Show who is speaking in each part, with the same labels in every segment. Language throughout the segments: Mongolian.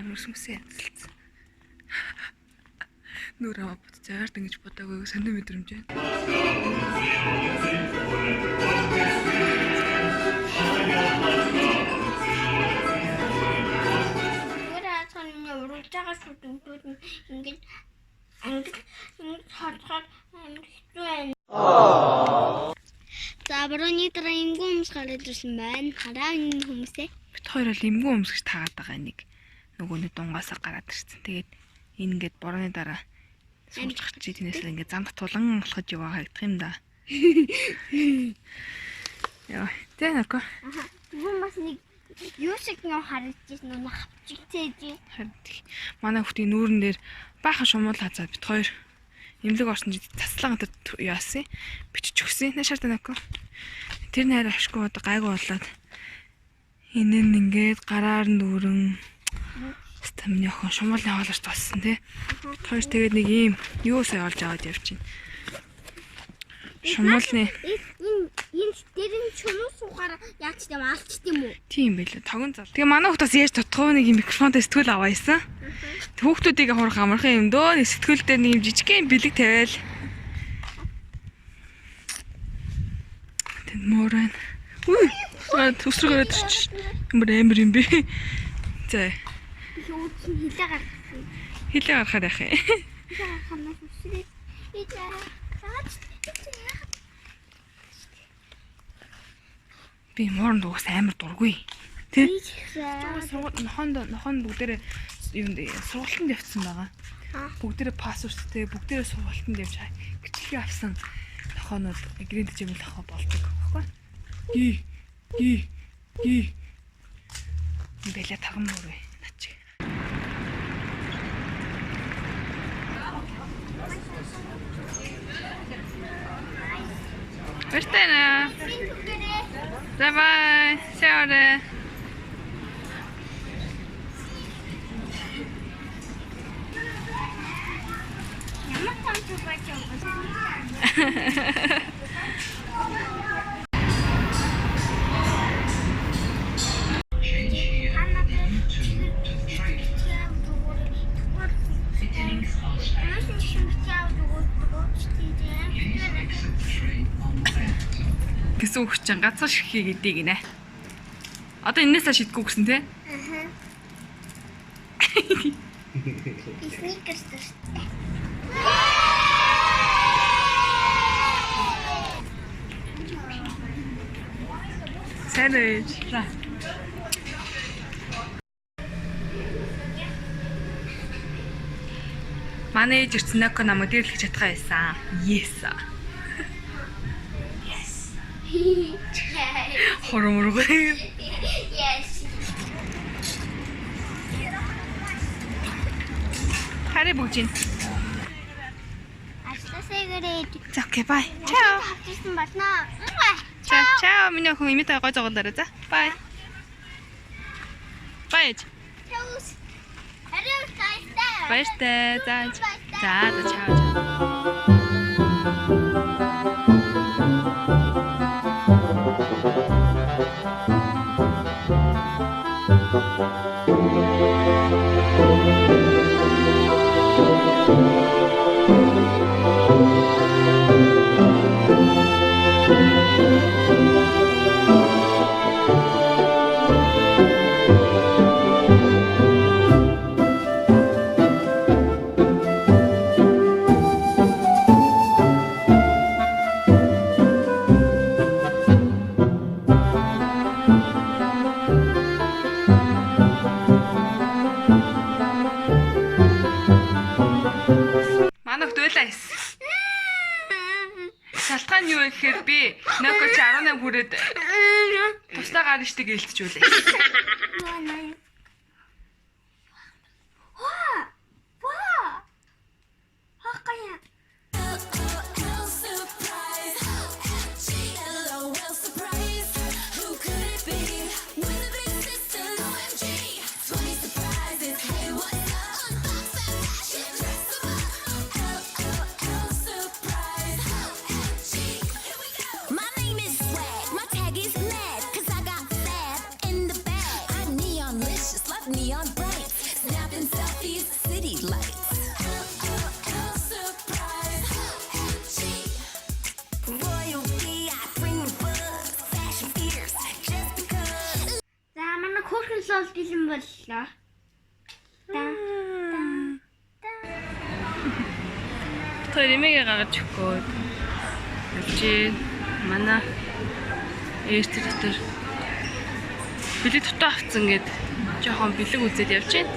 Speaker 1: Амар сүмсээ ядалцсан. Нүр аваа бут заард ингэж бодоогүй сонио мэдрэмж байна.
Speaker 2: Уралж байгаа шүү дээ. Ингээд хатгаад хэцүү байна. За барууны дараа эмгэн хүмүүс гараад ирсэн байна. Хараа энэ хүмүүсээ.
Speaker 1: Бид хоёр л эмгэн өмсгөж таагаад байгаа нэг нөгөөний дунгаасаа гараад ирсэн. Тэгээд энэ ингээд борооны дараа суулж гарч тийнээс л ингээд замд тулан болоход яваа харагдах юм да. Яа, тэ нэрко.
Speaker 2: Юу бас нэг юу шиг нөө харагдчихсан нөө хавчигцээж.
Speaker 1: Манай хүүхдийн нүүрэн дээр баахан шумуул хазаад бит хоёр эмнэлэг орсон чи цаслаа гантад яасан. Бичиж өгсөн. Нашаар танаако. Тэр нээр ашгүй одоо гайгүй болоод энэ нь ингээд гараар нүүрэн стамны охин шумуулын хаалж болсон тий. Хоёр тэгээд нэг ийм юу сая олж аваад явчихна. Шумуулны
Speaker 2: энэ дэрэн чумуу сухаар яач тийм алчт юм уу?
Speaker 1: Тийм байлаа. Тогон зал. Тэгээ манай хүүхдээс яаж тутгав нэг микрофонтой сэтгүүл аваасан. Хүүхдүүдийг хурах амархан юм дөө. Нэг сэтгүүл дээр нэг жижигхэн бэлэг тавиал. Тэн моран. Үгүй. Төсрөгөөр төрч. Амар юм бэ. За.
Speaker 2: Хилээ гарах.
Speaker 1: Хилээ гарахаар яах юм?
Speaker 2: Хилээ гарахнаас үсрээ.
Speaker 1: Би морон дуус амар дургүй. Тэ? Нохон бүгдээрээ юунд сургалтанд явцсан байгаа. Бүгдээрээ пассворттэй, бүгдээрээ сургалтанд явж гэрчлэгээ авсан нохонууд грэнд жимэл авах болдог, баггүй? Ий. Бэлээ тагам мөр вэ? Начи. Вертэна. Давай, сяоре.
Speaker 2: Ямар тамч бач юм.
Speaker 1: Гэсэн үг чинь гацаа ширхий гэдгийг нэ. Одоо энээсээ шидгүү гэсэн тий?
Speaker 2: Сникерс тест.
Speaker 1: Сэндвич. Манай ээж ирсэн нөкө намайг дэрлэх чадхаа байсан. Yes. Хороморгүй.
Speaker 2: Yes.
Speaker 1: Хари бүгжин.
Speaker 2: Ашласаа гэрээ.
Speaker 1: За окей, бай. Чао.
Speaker 2: Хавчсан болно.
Speaker 1: Чао, миний охин имитэй гой зоголоорой за. Бай. Бай.
Speaker 2: Чао. Харин тайтай.
Speaker 1: Баяртай. За. Чао. Манайх дуйлаас. Шалтгаан юу вэ гэхээр би нөкө чи 18 хүрээд туслаа гарна штэ гэлтжүүлээ.
Speaker 3: Neon bright, Snapping selfies, city lights. Surprise. Royalty, I bring the buzz. Fashion fierce, just because.
Speaker 2: За манай хөөрхөн лол бэлэн боллоо.
Speaker 1: Тэр эмээгээ гаргаж өгөхөө. Явжээ. Манай ээжтэй дотор бэлэг дутаа авцсан гэд жоохон бэлэг үзээд явж байна.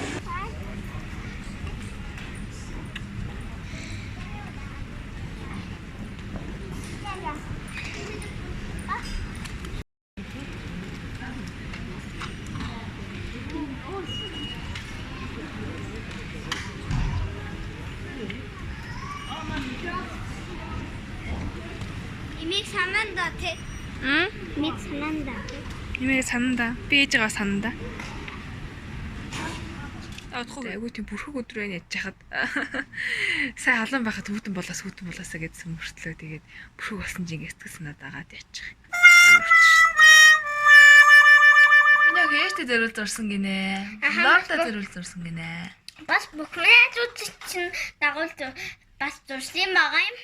Speaker 2: Имийг санаанда тий. Имийг санаанда.
Speaker 1: Эмээгээ сананда. Би ээжигээ сананда. Айгуу тийм бүрхэг өдрөө яаж яхад сайн халуун байхад хүүтэн болоосаа гэдсэн мөртлөө тэгээд бүрхэг болсон чинь ингэ сэтгэл санаад агаад яачих. Яг ээжтэй зэрүүл зурсан гинэ. Лавта зэрүүл зурсан гинэ.
Speaker 2: Бас бүхэн айжууд чинь дагуулж бас зурсан байгаа юм.